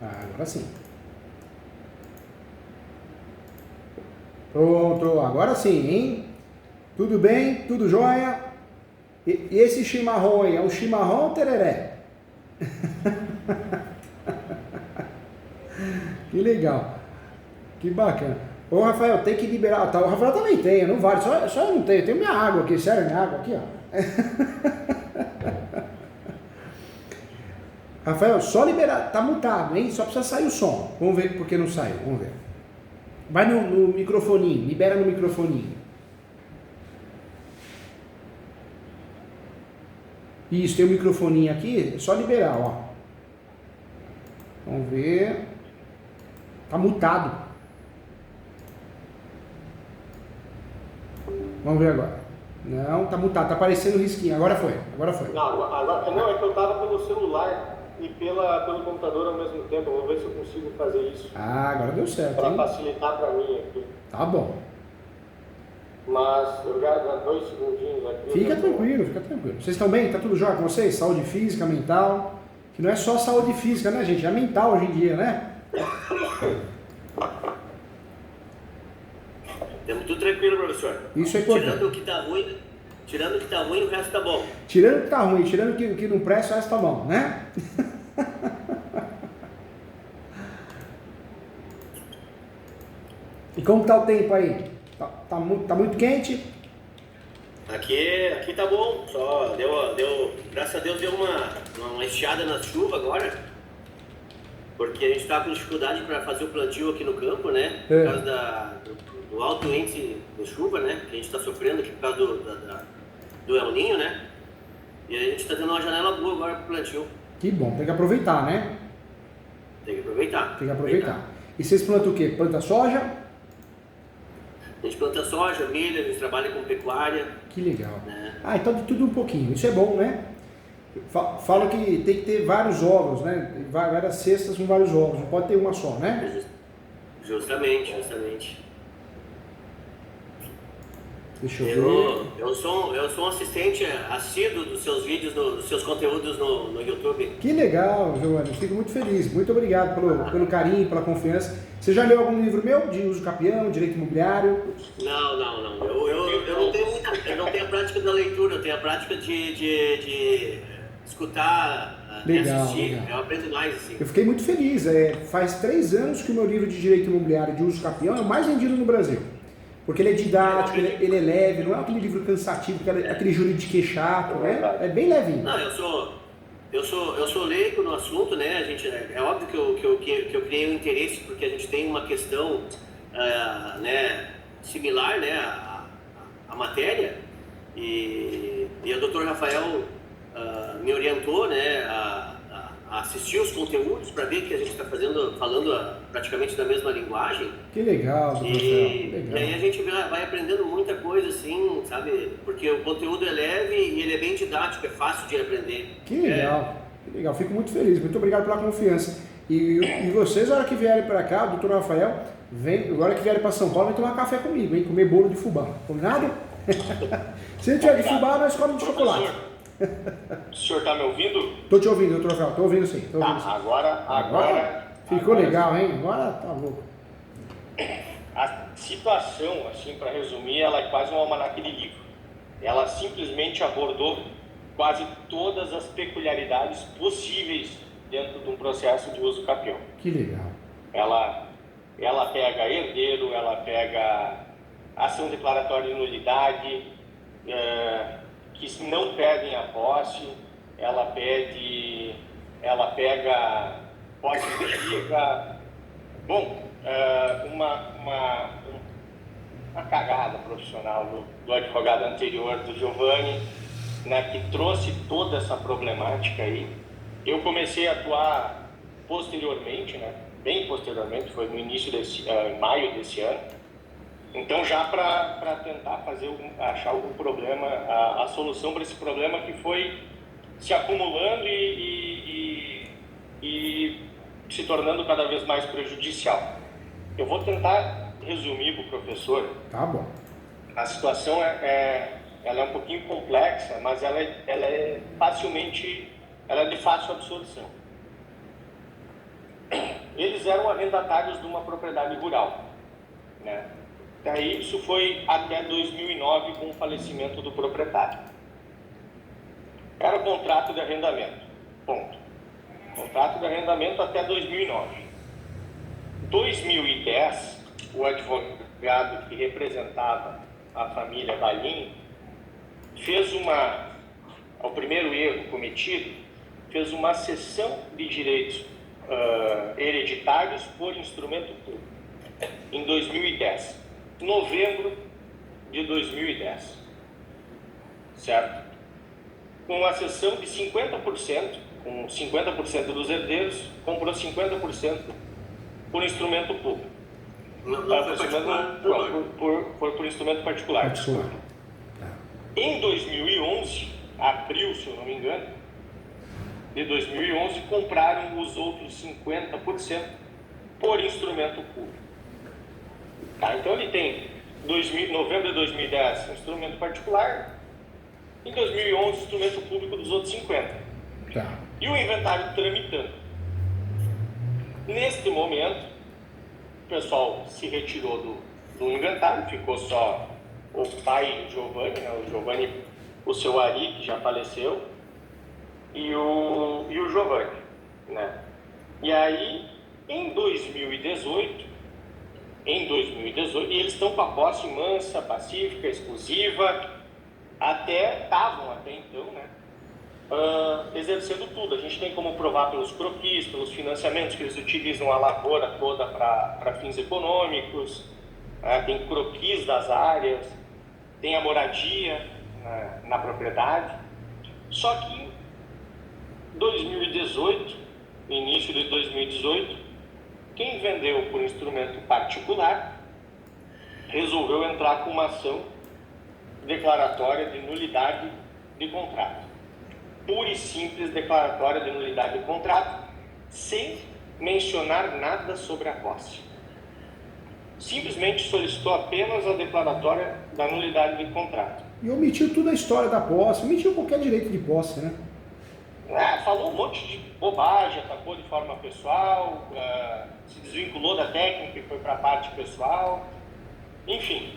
Agora sim. Pronto, agora sim, hein? Tudo bem? Tudo jóia? E esse chimarrão aí, é um chimarrão ou tereré? Que legal, que bacana. Ô Rafael, tem que liberar, tá, o Rafael também tem, não vale, só eu não tenho, eu tenho minha água aqui, sério, minha água aqui, ó. Rafael, só liberar, tá mutado, hein? Só precisa sair o som. Vamos ver por que não saiu, vamos ver. Vai no microfoninho, libera no microfoninho. Isso, tem um microfoninho aqui, é só liberar, ó. Vamos ver. Tá mutado. Vamos ver agora. Não, tá mutado, tá aparecendo o risquinho. Agora foi, agora foi. Não, é que eu tava pelo celular e pelo computador ao mesmo tempo. Vou ver se eu consigo fazer isso. Ah, agora deu certo, para hein? facilitar para mim aqui. Tá bom. Mas eu já 2 segundinhos aqui. Fica tranquilo, fica tranquilo. Vocês estão bem? Tá tudo jóia com vocês? Saúde física, mental? Que não é só saúde física, né, gente? É mental hoje em dia, né? Temos tudo tranquilo, professor. Isso é importante. Tirando o que tá ruim, o resto tá bom. Tirando o que tá ruim, tirando o que não presta, o resto tá bom, né? E como tá o tempo aí? Tá muito quente? Aqui tá bom, só graças a Deus deu uma estiada na chuva agora, porque a gente tá com dificuldade para fazer o plantio aqui no campo, né? Por causa do alto índice de chuva, né? Que a gente tá sofrendo aqui por causa do El Niño, né? E a gente tá tendo uma janela boa agora pro plantio. Que bom, tem que aproveitar, né? Tem que aproveitar. Tem que aproveitar. E vocês plantam o quê? Planta soja? A gente planta soja, milho, a gente trabalha com pecuária. Que legal. Né? Ah, então de tudo um pouquinho. Isso é bom, né? Falam que tem que ter vários ovos, né? Várias cestas com vários ovos. Não pode ter uma só, né? Justamente. Deixa eu ver. Eu sou um assistente assíduo dos seus vídeos, dos seus conteúdos no YouTube. Que legal, Giovanni. Fico muito feliz. Muito obrigado pelo carinho, pela confiança. Você já leu algum livro meu de uso capião, direito imobiliário? Não. Eu não tenho a prática da leitura, eu tenho a prática de escutar, de assistir. Legal. Eu aprendo mais assim. Eu fiquei muito feliz. Faz 3 anos que o meu livro de direito imobiliário de uso capião é o mais vendido no Brasil. Porque ele é didático, ele é leve, não é aquele livro cansativo, aquele juridiquê chato, né? É bem levinho. Não, eu sou leigo no assunto, né? A gente, é óbvio que eu criei um interesse porque a gente tem uma questão né, similar, né, à matéria, e o Dr. Rafael me orientou, né, a assistir os conteúdos para ver que a gente está falando praticamente da mesma linguagem. Que legal, Dr. Rafael. E aí a gente vai aprendendo muita coisa, assim, sabe? Porque o conteúdo é leve e ele é bem didático, é fácil de aprender. Que legal, que legal. Fico muito feliz. Muito obrigado pela confiança. E vocês, na hora que vierem para cá, o Dr. Rafael, agora que vierem para São Paulo, vem tomar café comigo, hein? Comer bolo de fubá. Combinado? Se não tiver de fubá, nós comemos de chocolate. O senhor está me ouvindo? Tô te ouvindo, Dr. Rafael. Tô ouvindo sim. Agora ficou legal, hein? Agora tá louco. A situação, assim, para resumir, ela é quase um almanaque de livro. Ela simplesmente abordou quase todas as peculiaridades possíveis dentro de um processo de uso capião. Que legal. Ela pega herdeiro, ela pega ação declaratória de nulidade, que não pedem a posse, ela pega posse antiga. Bom, uma cagada profissional do advogado anterior, do Giovanni, né, que trouxe toda essa problemática aí. Eu comecei a atuar posteriormente, né, bem posteriormente, foi no início em maio desse ano. Então, já para tentar achar algum problema, a solução para esse problema que foi se acumulando e se tornando cada vez mais prejudicial. Eu vou tentar resumir para o professor. Tá bom. A situação ela é um pouquinho complexa, mas ela é de fácil absorção. eles eram arrendatários de uma propriedade rural, né? Daí isso foi até 2009 com o falecimento do proprietário. Era contrato de arrendamento, ponto. Contrato de arrendamento até 2009. 2010, o advogado que representava a família Valim fez o primeiro erro cometido, fez uma cessão de direitos hereditários por instrumento público, em 2010, novembro de 2010, certo? Com uma cessão de 50%, com 50% dos herdeiros, comprou 50% por instrumento público. Por instrumento particular. Em 2011, abril, se eu não me engano, de 2011, compraram os outros 50% por instrumento público. Tá? Então ele tem novembro de 2010 instrumento particular, em 2011 instrumento público dos outros 50%. Tá. E o inventário tramitando. Neste momento, o pessoal se retirou do inventário, ficou só o pai Giovanni, né? O Giovanni, o seu Ari, que já faleceu, e o Giovanni, né? E aí, em 2018, e eles estão com a posse mansa, pacífica, exclusiva, estavam até então, né? Exercendo tudo. A gente tem como provar pelos croquis, pelos financiamentos que eles utilizam a lavoura toda para fins econômicos, tem croquis das áreas, tem a moradia na propriedade. Só que em 2018, início de 2018, quem vendeu por instrumento particular resolveu entrar com uma ação declaratória de nulidade de contrato. Pura e simples declaratória de nulidade de contrato, sem mencionar nada sobre a posse. Simplesmente solicitou apenas a declaratória da nulidade de contrato. E omitiu toda a história da posse, omitiu qualquer direito de posse, né? Falou um monte de bobagem, atacou de forma pessoal, se desvinculou da técnica e foi para a parte pessoal. Enfim,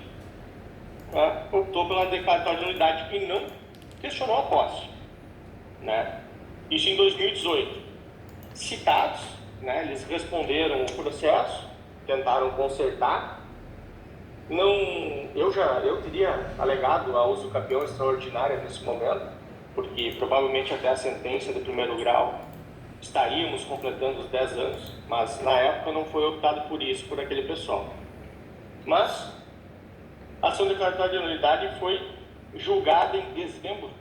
optou pela declaratória de nulidade e não questionou a posse. Né? Isso em 2018. Citados, né, eles responderam o processo, tentaram consertar. Eu teria alegado a uso campeão extraordinária nesse momento, porque provavelmente até a sentença de primeiro grau estaríamos completando os 10 anos, mas na época não foi optado por isso, por aquele pessoal. Mas a ação declaratória de nulidade foi julgada em dezembro.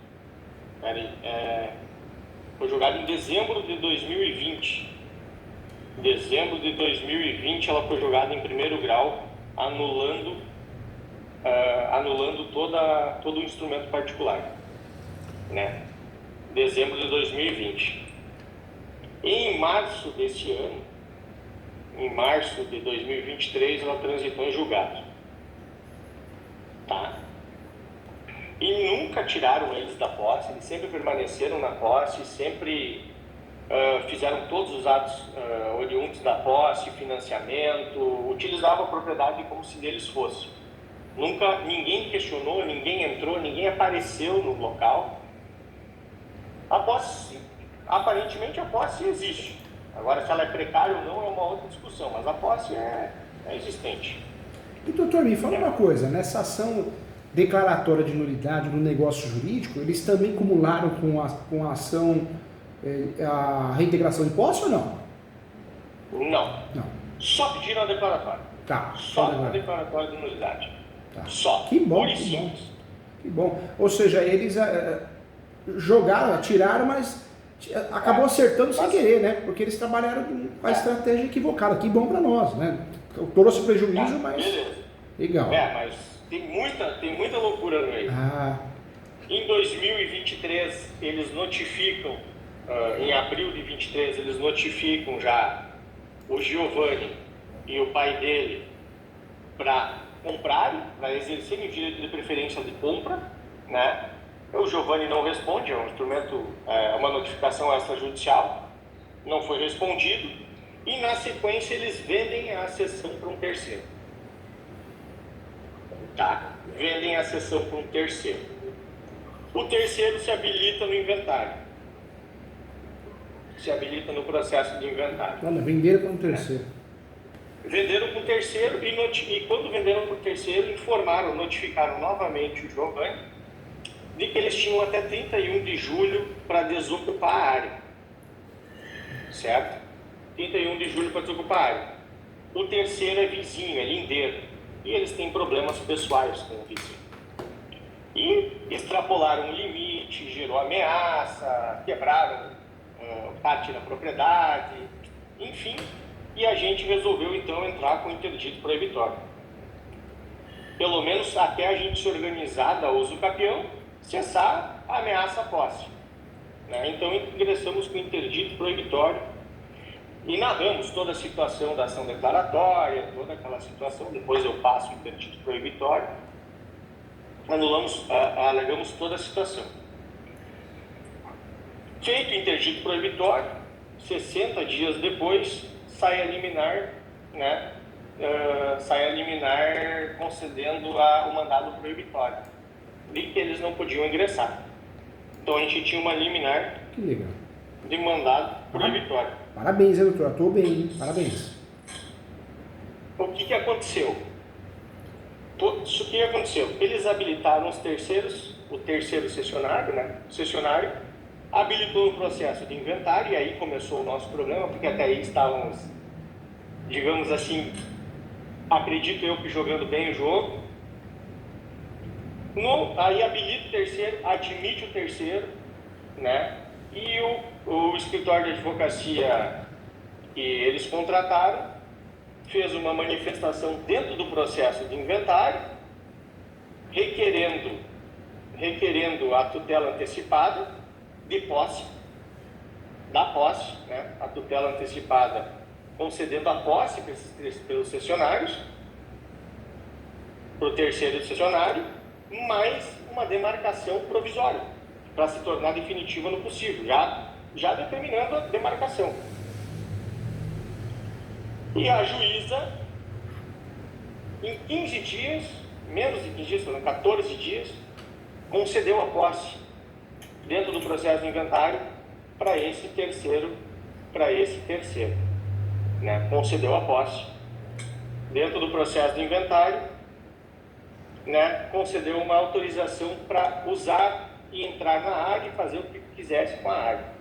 Foi julgada em dezembro de 2020. Em dezembro de 2020 ela foi julgada em primeiro grau, anulando todo o instrumento particular, né? Dezembro de 2020. Em março desse ano, em março de 2023, ela transitou em julgado. Tá? E nunca tiraram eles da posse, eles sempre permaneceram na posse, sempre fizeram todos os atos oriundos da posse, financiamento, utilizavam a propriedade como se deles fosse. Nunca ninguém questionou, ninguém entrou, ninguém apareceu no local. A posse, aparentemente a posse existe. Agora, se ela é precária ou não é uma outra discussão, mas a posse é existente. E doutor, me fala uma coisa, nessa ação declaratória de nulidade do negócio jurídico, eles também acumularam com a ação a reintegração de posse ou não? Não. Não. Só pediram a declaratória. Tá. Só a declaratória de nulidade. Tá. Só. Que bom, Pura e que simples. bom. Que bom. Ou seja, eles jogaram, atiraram, mas acabou acertando sem querer, né? Porque eles trabalharam com a estratégia equivocada. Que bom para nós, né? Trouxe prejuízo, mas... Beleza. Legal. Mas tem muita loucura no meio. Em 2023, eles notificam, em abril de 23, eles notificam já o Giovanni e o pai dele para comprarem, para exercerem o direito de preferência de compra, né? O Giovanni não responde, é um instrumento, uma notificação extrajudicial, não foi respondido. e na sequência eles vendem a cessão para um terceiro. Tá? Vendem a cessão para um terceiro. O terceiro se habilita no inventário. Se habilita no processo de inventário. Olha, venderam para um terceiro. Venderam para um terceiro e quando venderam para o terceiro, notificaram novamente o Giovanni de que eles tinham até 31 de julho para desocupar a área. Certo? 31 de julho para desocupar a área. O terceiro é vizinho, é lindeiro. E eles têm problemas pessoais com o vizinho. E extrapolaram o limite, gerou ameaça, quebraram parte da propriedade, enfim. E a gente resolveu então entrar com interdito proibitório. Pelo menos até a gente se organizar da uso capião, cessar a ameaça à posse. Né? Então ingressamos com interdito proibitório e narramos toda a situação da ação declaratória, toda aquela situação. Depois eu passo o interdito proibitório, alegamos toda a situação. Feito o interdito proibitório, 60 dias depois sai a liminar, né? Sai a liminar concedendo o mandado proibitório de que eles não podiam ingressar. Então a gente tinha uma liminar Que legal. de mandado proibitório. Parabéns, hein, doutor? Atuou bem, hein? Parabéns. O que aconteceu? Isso que aconteceu? Eles habilitaram os terceiros, o terceiro cessionário, né? O cessionário habilitou o processo de inventário e aí começou o nosso problema, porque até aí estávamos, digamos assim, acredito eu que jogando bem o jogo. Aí habilita o terceiro, admite o terceiro, né? E o escritório de advocacia que eles contrataram fez uma manifestação dentro do processo de inventário, requerendo a tutela antecipada de posse, né? A tutela antecipada concedendo a posse pelos cessionários, para o terceiro cessionário, mais uma demarcação provisória, para se tornar definitiva no possível, já determinando a demarcação. E a juíza, em 15 dias, menos de 15 dias, foram 14 dias, concedeu a posse dentro do processo de inventário para esse terceiro, né? Concedeu a posse dentro do processo de inventário, né? Concedeu uma autorização para usar e entrar na área e fazer o que quisesse com a área.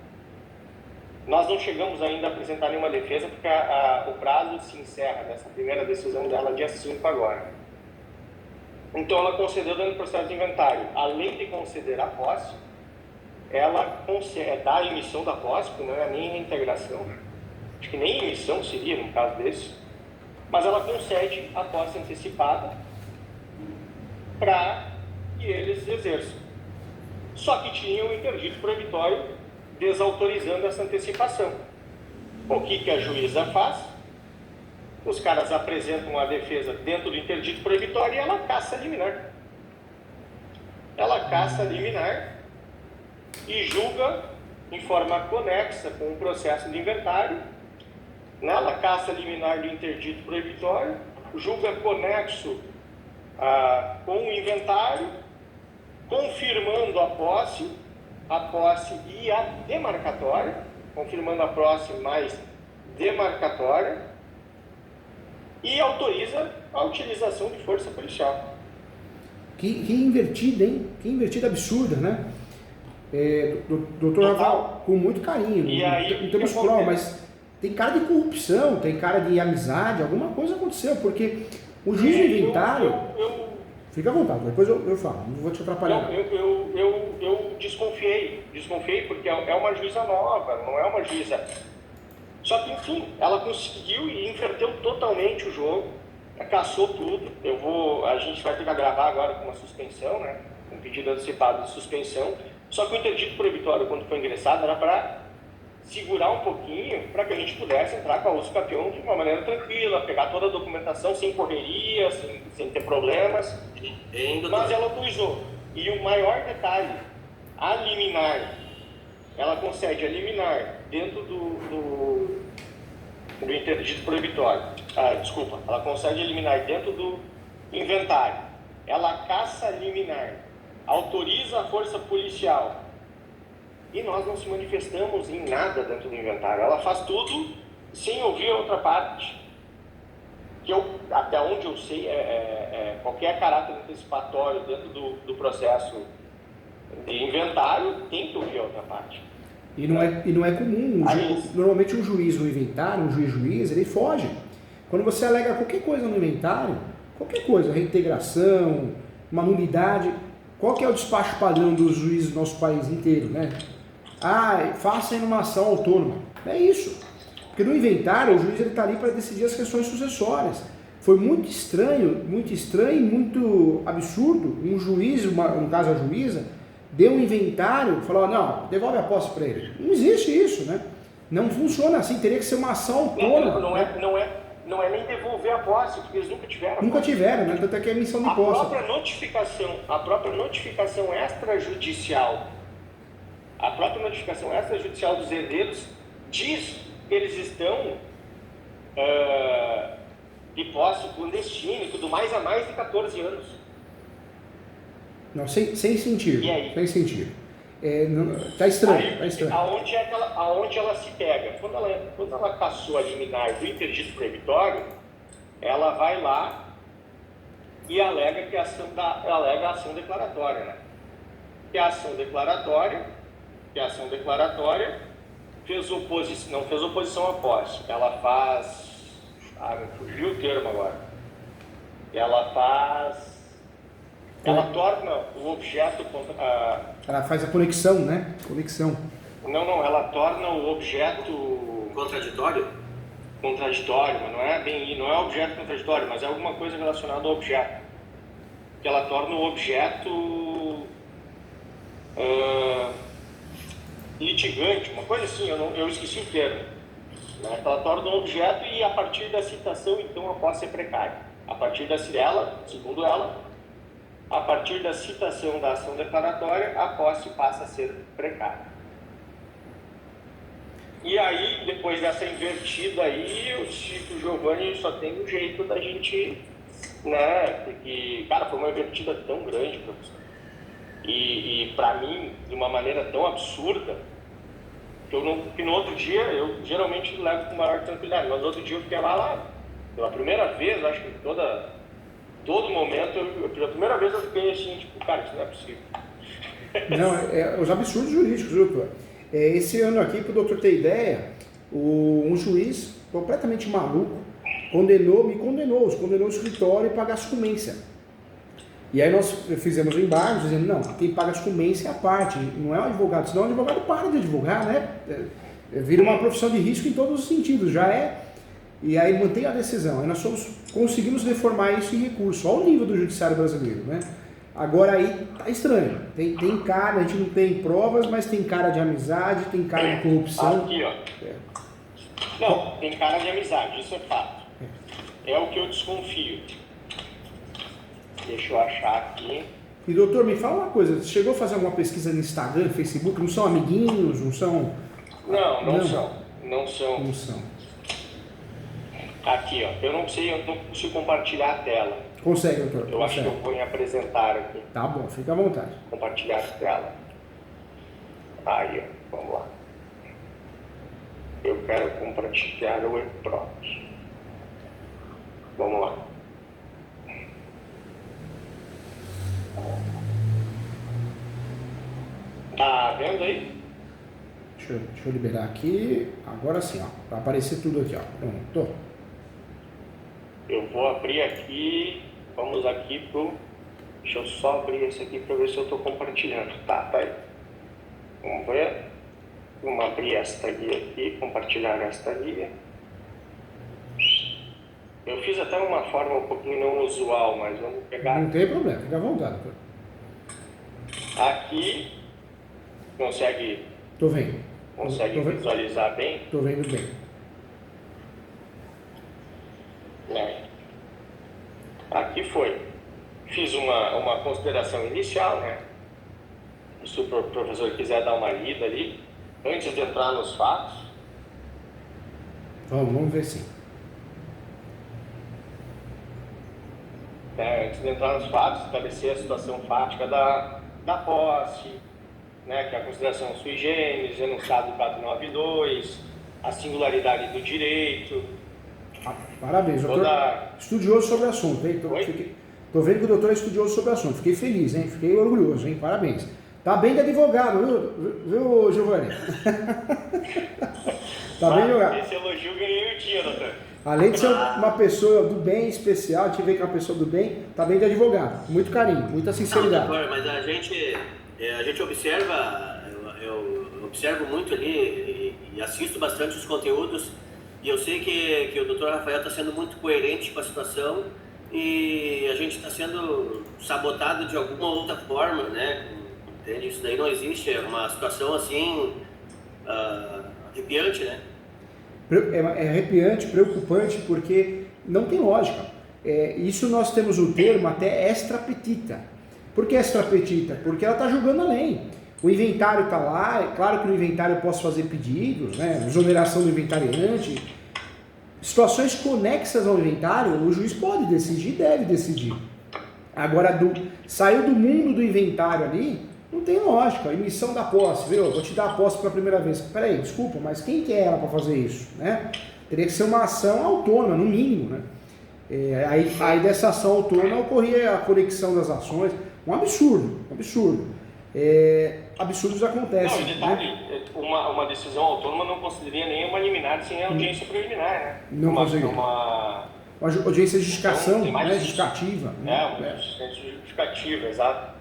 Nós não chegamos ainda a apresentar nenhuma defesa, porque o prazo se encerra nessa primeira decisão dela dia 5 agora. Então ela concedeu dentro do processo de inventário, além de conceder a posse, ela dá a emissão da posse, porque não é nem reintegração, acho que nem emissão seria no caso desse, mas ela concede a posse antecipada para que eles exerçam. Só que tinha um interdito proibitório desautorizando essa antecipação. O que a juíza faz? Os caras apresentam a defesa dentro do interdito proibitório e ela caça a liminar. Ela caça a liminar e julga em forma conexa com o processo de inventário. Ela caça a liminar do interdito proibitório, julga conexo com o inventário, confirmando a posse e a demarcatória, confirmando a posse mais demarcatória, e autoriza a utilização de força policial. Que invertida, hein? Que invertida absurda, né? Doutor Rafael, com muito carinho, e aí, não temos prova, mas tem cara de corrupção, tem cara de amizade, alguma coisa aconteceu, porque o juiz de inventário... Fica à vontade, depois eu falo, não vou te atrapalhar. Eu desconfiei porque é uma juíza nova, não é uma juíza... Só que, enfim, ela conseguiu e inverteu totalmente o jogo, caçou tudo. A gente vai ter que gravar agora com uma suspensão, né? Um pedido antecipado de suspensão. Só que o interdito proibitório, quando foi ingressado, era para segurar um pouquinho, para que a gente pudesse entrar com a uso capião de uma maneira tranquila, pegar toda a documentação sem correria, sem ter problemas. Mas ela autorizou. E o maior detalhe, a liminar, ela concede a liminar dentro do interdito proibitório. Desculpa, ela concede liminar dentro do inventário. Ela caça liminar, autoriza a força policial. E nós não se manifestamos em nada dentro do inventário. Ela faz tudo sem ouvir a outra parte. Que até onde eu sei, qualquer caráter antecipatório dentro do processo de inventário tem que ouvir a outra parte. E não é comum. Normalmente um juiz no inventário, um juiz, ele foge. Quando você alega qualquer coisa no inventário, qualquer coisa, reintegração, uma nulidade, qual que é o despacho padrão dos juízes do nosso país inteiro, né? Faça uma ação autônoma. É isso. Porque no inventário, o juiz está ali para decidir as questões sucessórias. Foi muito estranho e muito absurdo um juiz, no caso a juíza, deu um inventário e falou, não, devolve a posse para ele. Não existe isso, né? Não funciona assim, teria que ser uma ação autônoma. Não é nem devolver a posse, porque eles nunca tiveram. Nunca tiveram, né? Tanto é que é emissão de posse. A própria notificação extrajudicial, dos herdeiros diz que eles estão de posse clandestina e tudo mais há mais de 14 anos. Não, sem sentido. E aí? Sem sentido. Tá estranho. Aonde ela se pega? Quando ela cassou a liminar do interdito proibitório, ela vai lá e alega que a ação declaratória, né? Que a ação declaratória não fez oposição à posse. Ela faz... me fugiu o termo agora. Ela torna o objeto... Ela faz a conexão, né? Não, ela torna o objeto... Contraditório? Contraditório, mas não é objeto contraditório, mas é alguma coisa relacionada ao objeto. Que ela torna o objeto... litigante, uma coisa assim, eu esqueci o termo. Né? Ela torna um objeto e a partir da citação, então, a posse é precária. Segundo ela, a partir da citação da ação declaratória, a posse passa a ser precária. E aí, depois dessa invertida aí, o Chico Giovanni só tem um jeito da gente, né, porque, cara, foi uma invertida tão grande, professor. E para mim, de uma maneira tão absurda, que no outro dia, eu geralmente levo com maior tranquilidade, mas no outro dia eu fiquei lá, pela primeira vez, acho que todo momento, pela primeira vez eu fiquei assim, tipo, cara, isso não é possível. Não, os absurdos jurídicos, doutor. Esse ano aqui, para o doutor ter ideia, um juiz completamente maluco me condenou o escritório e pagar sucumbência. E aí nós fizemos o embargo dizendo, não, quem paga sucumbência é a parte, não é o advogado, senão o advogado para de advogar, né? Vira uma profissão de risco em todos os sentidos, já é. E aí mantém a decisão. Aí nós conseguimos reformar isso em recurso, ao nível do judiciário brasileiro, né? Agora aí tá estranho, tem cara, a gente não tem provas, mas tem cara de amizade, tem cara de corrupção. Aqui, ó. Não, tem cara de amizade, isso é fato. É o que eu desconfio. Deixa eu achar aqui. E doutor, me fala uma coisa, você chegou a fazer alguma pesquisa no Instagram, Facebook, não são amiguinhos, não são... Não são. Aqui, ó, eu não consigo compartilhar a tela. Consegue, doutor? Eu acho que eu vou me apresentar aqui. Tá bom, fica à vontade. Compartilhar a tela. Aí, ó, vamos lá. Eu quero compartilhar o e-prop. Vamos lá. Tá vendo aí? Deixa eu liberar aqui. Agora sim, ó. Vai aparecer tudo aqui, ó. Pronto. Eu vou abrir aqui. Vamos aqui pro... Deixa eu só abrir esse aqui para ver se eu estou compartilhando. Tá aí. Vamos ver. Vamos abrir esta guia aqui, compartilhar esta guia. Eu fiz até uma forma um pouquinho não usual, mas vamos pegar... Não tem problema, fica à vontade. Aqui, consegue visualizar bem? Tô vendo bem. Aqui foi. Fiz uma consideração inicial, né? Se o professor quiser dar uma lida ali, antes de entrar nos fatos. Vamos ver sim. Antes de entrar nos fatos, estabelecer a situação fática da posse, né, que é a consideração sui generis, enunciado do 492, a singularidade do direito. Parabéns, doutor. Estudioso sobre o assunto, hein? Tô vendo que o doutor é estudioso sobre o assunto. Fiquei feliz, hein? Fiquei orgulhoso, hein? Parabéns. Tá bem de advogado, viu Giovanni? Tá bem jogado. Esse elogio eu ganhei o dia, doutor. Além de ser uma pessoa do bem especial, te ver que é uma pessoa do bem, tá bem de advogado. Muito carinho, muita sinceridade. Não, doutor, mas a gente observa, eu observo muito ali e assisto bastante os conteúdos, e eu sei que o doutor Rafael está sendo muito coerente com a situação, e a gente está sendo sabotado de alguma outra forma, né? Entende? Isso daí não existe, é uma situação assim, arrepiante, né? É arrepiante, preocupante, porque não tem lógica. Isso nós temos o termo até extra petita. Por que extra petita? Porque ela está julgando além. O inventário está lá, é claro que no inventário eu posso fazer pedidos, né? Exoneração do inventariante. Situações conexas ao inventário, o juiz pode decidir, deve decidir. Agora, saiu do mundo do inventário ali, não tem lógica. Emissão da posse, viu? Vou te dar a posse pela primeira vez. Peraí, desculpa, mas quem que é ela para fazer isso, né? Teria que ser uma ação autônoma, no mínimo, né? Aí dessa ação autônoma ocorria a conexão das ações. Um absurdo, um absurdo. Absurdos acontecem. Não, detalhe, né? Uma decisão autônoma não consideraria nenhuma liminar sem audiência preliminar, né? Não conseguiria. Uma audiência de justificação, então, né? Justificativa. Uma justificativa, exato.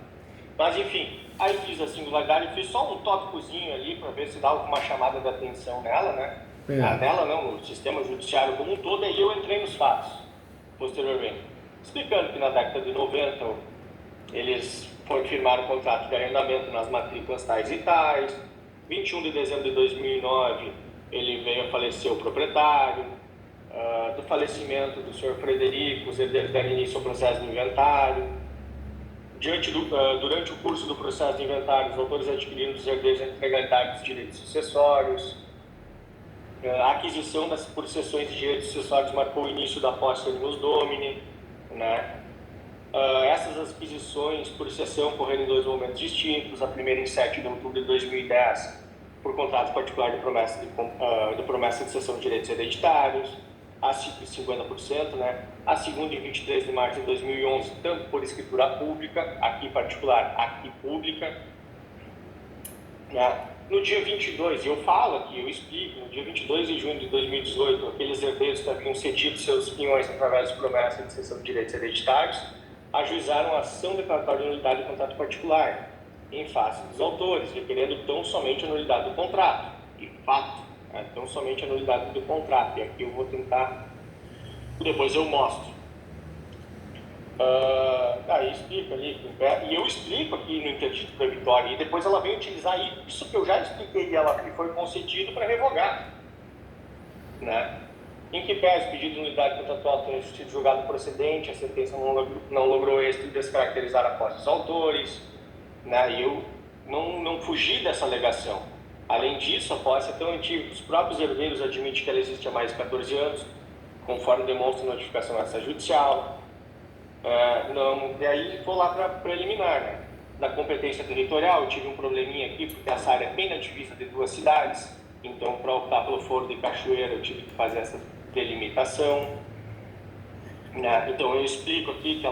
Mas enfim, aí fiz a singularidade, fiz só um tópicozinho ali para ver se dava uma chamada de atenção nela, né? Nela não, no sistema judiciário como um todo, aí eu entrei nos fatos, posteriormente. Explicando que na década de 90 eles firmaram o contrato de arrendamento nas matrículas tais e tais. 21 de dezembro de 2009 ele veio a falecer o proprietário. Do falecimento do senhor Frederico, os herdeiros deram início ao processo de inventário. Durante o curso do processo de inventário, os autores adquiriram dos herdeiros a legalidade dos direitos sucessórios. A aquisição por cessões de direitos sucessórios marcou o início da posse animus domini, né? Essas aquisições por cessão ocorreram em dois momentos distintos. A primeira em 7 de outubro de 2010, por contrato particular de promessa de cessão de direitos hereditários, a 50%, né? A segunda em 23 de março de 2011, tanto por escritura pública, aqui particular, aqui pública, né? No dia 22, eu falo aqui, eu explico, no dia 22 de junho de 2018, aqueles herdeiros que haviam cedido seus pinhões através de promessa de cessão de direitos hereditários ajuizaram a ação declaratória de nulidade do contrato particular, em face dos autores, requerendo tão somente a nulidade do contrato. De fato, tão somente a nulidade do contrato. E aqui eu vou tentar, depois eu mostro. Aí explica ali, e eu explico aqui no interdito proibitório, e depois ela vem utilizar isso que eu já expliquei dela, que foi concedido para revogar, né? Em que pese o pedido de nulidade contratual tenha sido julgado procedente, a sentença não logrou êxito de descaracterizar a posse dos autores, né? E eu não fugi dessa alegação. Além disso, a posse é tão antiga que os próprios herdeiros admitem que ela existe há mais de 14 anos, conforme demonstra a notificação extrajudicial. E aí vou lá para preliminar, né? Da competência territorial, eu tive um probleminha aqui, porque essa área é bem na divisa de duas cidades, então para optar pelo Foro de Cachoeira eu tive que fazer essa delimitação, né? Então eu explico aqui que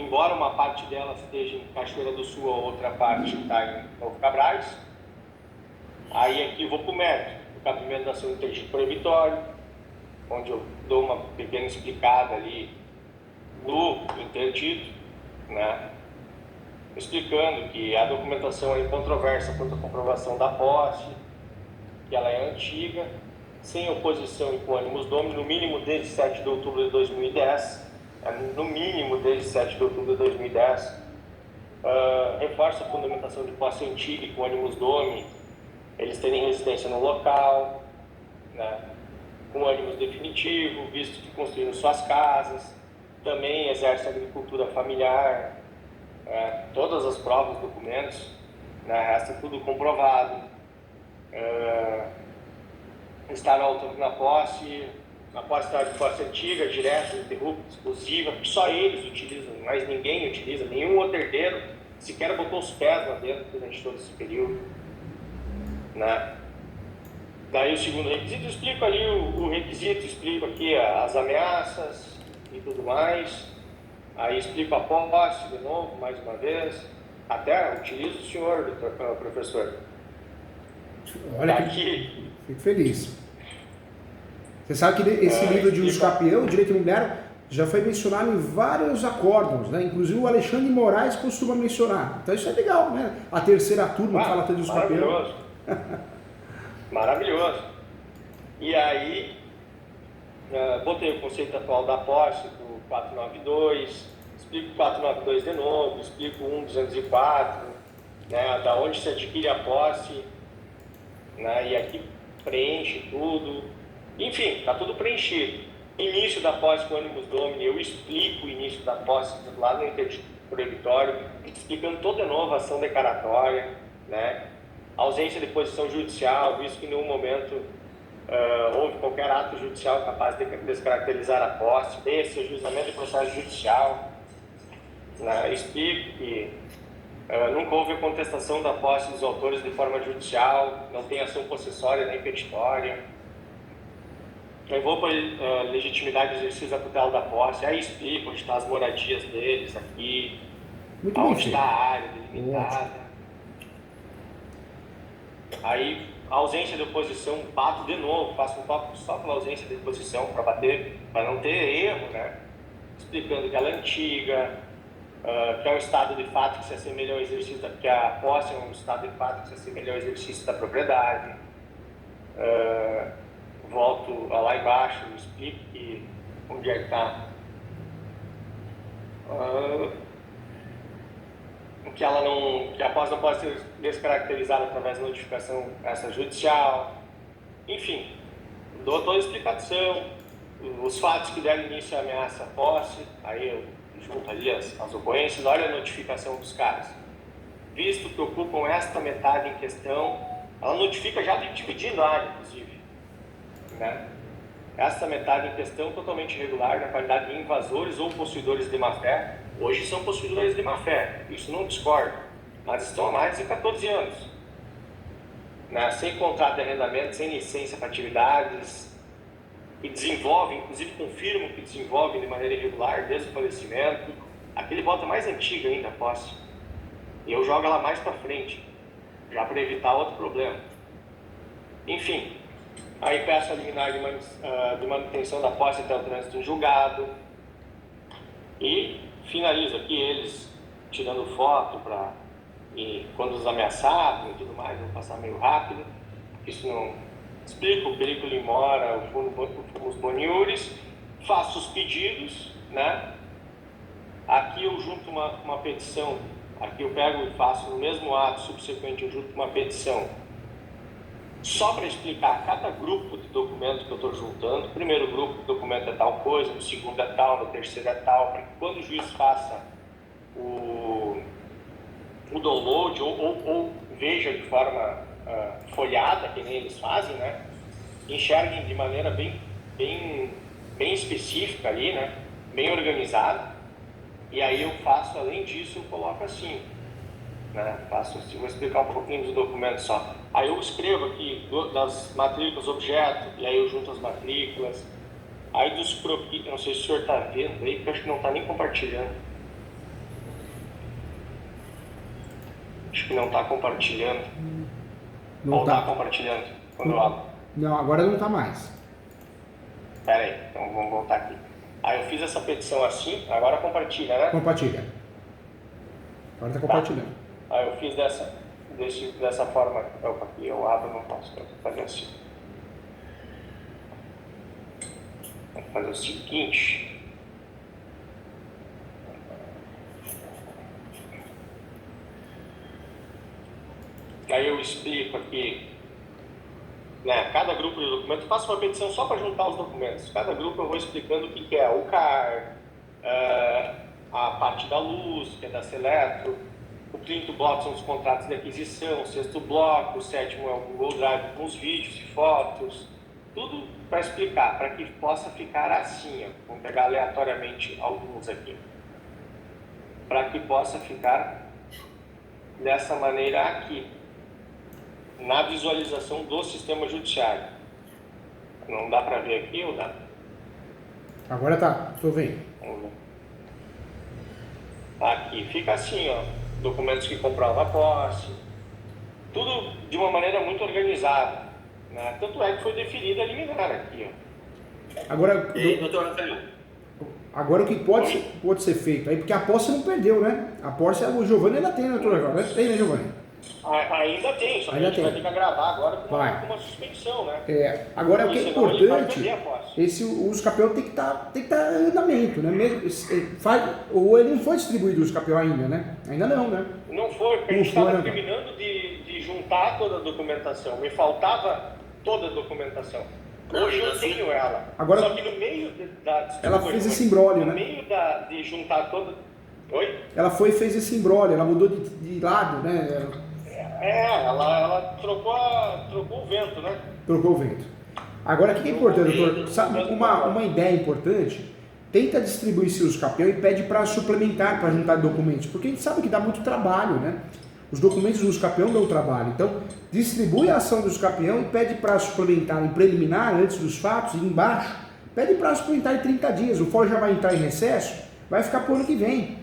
embora uma parte dela esteja em Cachoeira do Sul, a outra parte está em Novo Cabrais. Aí aqui eu vou para o mérito, o cabimento da ação do interdito proibitório, onde eu dou uma pequena explicada ali no interdito, né? Explicando que a documentação é incontroversa quanto à comprovação da posse, que ela é antiga, sem oposição e com ânimos domini, no mínimo desde 7 de outubro de 2010, no mínimo desde 7 de outubro de 2010, reforça a fundamentação de posse antiga e com ânimos domini, eles terem residência no local, né? Com ânimos definitivo, visto que construíram suas casas, também exercem agricultura familiar, todas as provas, documentos, né? Resta tudo comprovado. estar altando na posse, a posse está de posse antiga, direta, interrupta, exclusiva, que só eles utilizam, mas ninguém utiliza, nenhum outro herdeiro sequer botou os pés lá dentro durante todo esse período, né? Daí o segundo requisito, eu explico ali o requisito, explico aqui as ameaças e tudo mais, aí explico a posse de novo, mais uma vez, até utilizo o senhor, professor. Olha que fico feliz. Você sabe que esse livro de uso capião, direito imobiliário, já foi mencionado em vários acórdãos, né? Inclusive o Alexandre de Moraes costuma mencionar. Então isso é legal, né? A terceira turma fala até de uso capião. Maravilhoso. Maravilhoso. E aí, botei o conceito atual da posse do 492, explico o 492 de novo, explico o 1204, né? Da onde se adquire a posse, né? E aqui preenche tudo. Enfim, está tudo preenchido. Início da posse com ânimos domini, eu explico o início da posse lá no interproibitório, explicando toda a nova ação declaratória, né? Ausência de posição judicial, visto que em nenhum momento houve qualquer ato judicial capaz de descaracterizar a posse, esse ajustamento de processo judicial, né? Explico que nunca houve contestação da posse dos autores de forma judicial, não tem ação possessória nem petitória. Eu vou para a legitimidade do exercício da tutela da posse, aí explico onde estão as moradias deles aqui, onde está a área delimitada. Aí, a ausência de oposição, bato de novo, faço um tópico só pela ausência de oposição, para bater, para não ter erro, né? Explicando que ela é antiga, que é um estado de fato que se assemelha ao exercício, que a posse é um estado de fato que se assemelha ao exercício da propriedade. Volto lá embaixo, explico onde é que está. Que a posse não pode ser descaracterizada através da notificação extrajudicial. Enfim, dou toda a explicação, os fatos que deram início à ameaça à posse, aí eu junto ali as ocorrências, olha a notificação dos caras. Visto que ocupam esta metade em questão, ela notifica já dividindo a área, inclusive, né? Essa metade em questão totalmente irregular na qualidade de invasores ou possuidores de má-fé. Hoje são possuidores de má-fé, isso não discordo, mas estão há mais de 14 anos, né? Sem contrato de arrendamento, sem licença para atividades, e desenvolvem, inclusive confirmam que desenvolvem de maneira irregular desde o falecimento. Aquele bota mais antigo ainda, a posse, e eu jogo ela mais para frente, já para evitar outro problema. Enfim, aí peço a liminar de manutenção da posse até o trânsito em julgado. E finalizo aqui eles tirando foto e quando os ameaçados e tudo mais, vou passar meio rápido. Isso não explico o perigo limora, os boniures, faço os pedidos, né? Aqui eu junto uma petição, aqui eu pego e faço no mesmo ato subsequente, eu junto uma petição só para explicar cada grupo de documento que eu estou juntando. O primeiro grupo de documento é tal coisa, o segundo é tal, o terceiro é tal, para que quando o juiz faça o download ou veja de forma folhada, que nem eles fazem, né? Enxerguem de maneira bem específica ali, né? Bem organizada. E aí eu faço, além disso, eu coloco assim, né? Faço assim, vou explicar um pouquinho dos documentos só. Aí eu escrevo aqui das matrículas objeto, e aí eu junto as matrículas. Aí dos croquis, não sei se o senhor está vendo aí, porque eu acho que não está nem compartilhando. Acho que não está compartilhando. Não ou está compartilhando quando eu abro? Não, agora não está mais. Espera aí, então vamos voltar aqui. Aí eu fiz essa petição assim, agora compartilha, né? Compartilha. Agora está compartilhando. Tá. Aí eu fiz dessa forma. Opa, aqui eu abro, não posso fazer assim. Vou fazer o seguinte. Aí eu explico aqui, né, cada grupo de documentos, faço uma petição só para juntar os documentos. Cada grupo eu vou explicando o que é o CAR, a parte da luz, que é da Seletro, o quinto bloco são os contratos de aquisição, o sexto bloco, o sétimo é o Google Drive com os vídeos e fotos, tudo para explicar, para que possa ficar assim, ó. Vamos pegar aleatoriamente alguns aqui. Para que possa ficar dessa maneira aqui, na visualização do sistema judiciário. Não dá para ver aqui ou dá? Agora tá, estou vendo. Vamos ver. Aqui fica assim, ó, documentos que comprovam a posse, tudo de uma maneira muito organizada, né? Tanto é que foi deferida a liminar aqui, ó. Agora, E aí, doutor Rafael? agora o que pode ser feito aí, porque a posse não perdeu, né? A posse, o Giovanni ainda tem, né, doutor? Agora tem, né, Giovanni? Ainda tem, só que Ainda a gente tem. vai ter que agravar agora com Vai. uma suspensão, né? Agora o que é Senão ele vai importante, perder a posse. esse uso capião tem que estar em andamento, né? Ou ele não foi distribuído o uso capião ainda, né? Ainda não, né? Não foi, porque a Não gente foi, estava né? terminando de juntar toda a documentação. Me faltava toda a documentação. Não, Hoje eu assim- tenho ela. Agora- Só que no meio Ela fez esse imbróglio, no né? meio de juntar toda. Oi? Ela fez esse imbróglio, ela mudou de lado, né? Ela trocou o vento, né? Trocou o vento. Agora, o que é importante, doutor? Sabe, uma ideia importante, tenta distribuir seus capião e pede para suplementar, para juntar documentos, porque a gente sabe que dá muito trabalho, né? Os documentos dos capião dão trabalho. Então, distribui a ação dos capião e pede para suplementar em preliminar, antes dos fatos, e embaixo, pede para suplementar em 30 dias. O fórum já vai entrar em recesso, vai ficar para o ano que vem.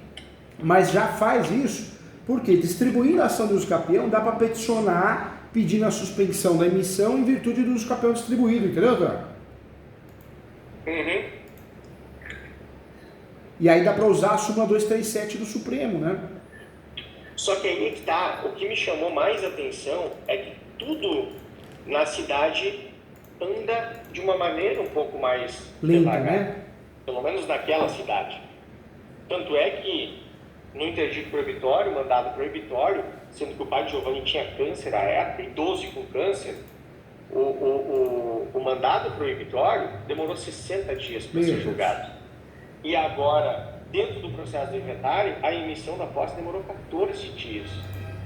Mas já faz isso, porque distribuindo a ação dos capião, dá para peticionar pedindo a suspensão da emissão em virtude do uso capião distribuído, entendeu, doutor? Uhum. E aí dá para usar a súmula 237 do Supremo, né? Só que aí é que tá, o que me chamou mais atenção é que tudo na cidade anda de uma maneira um pouco mais Lenta, devagar, né? pelo menos naquela cidade. Tanto é que no interdito proibitório, mandado proibitório, sendo que o pai de Giovanni tinha câncer à época, idoso e com câncer, o mandado proibitório demorou 60 dias para ser julgado. E agora, dentro do processo do inventário, a emissão da posse demorou 14 dias.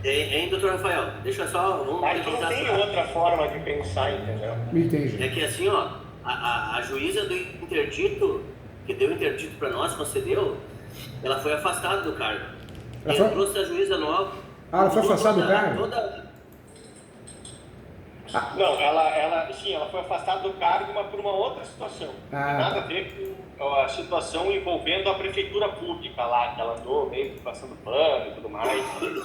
Hein, doutor Rafael? Deixa eu só... Vamos Aí não tem outra forma de pensar, entendeu? Entendi. É que assim, ó, a juíza do interdito, que deu o interdito para nós, concedeu, ela foi afastada do cargo. Ela Trouxe a juíza nova. ela foi afastada do cargo? Não, ela foi afastada do cargo, mas por uma outra situação. Não tem nada a ver com a situação envolvendo a prefeitura pública lá, que ela andou meio que passando pano e tudo mais.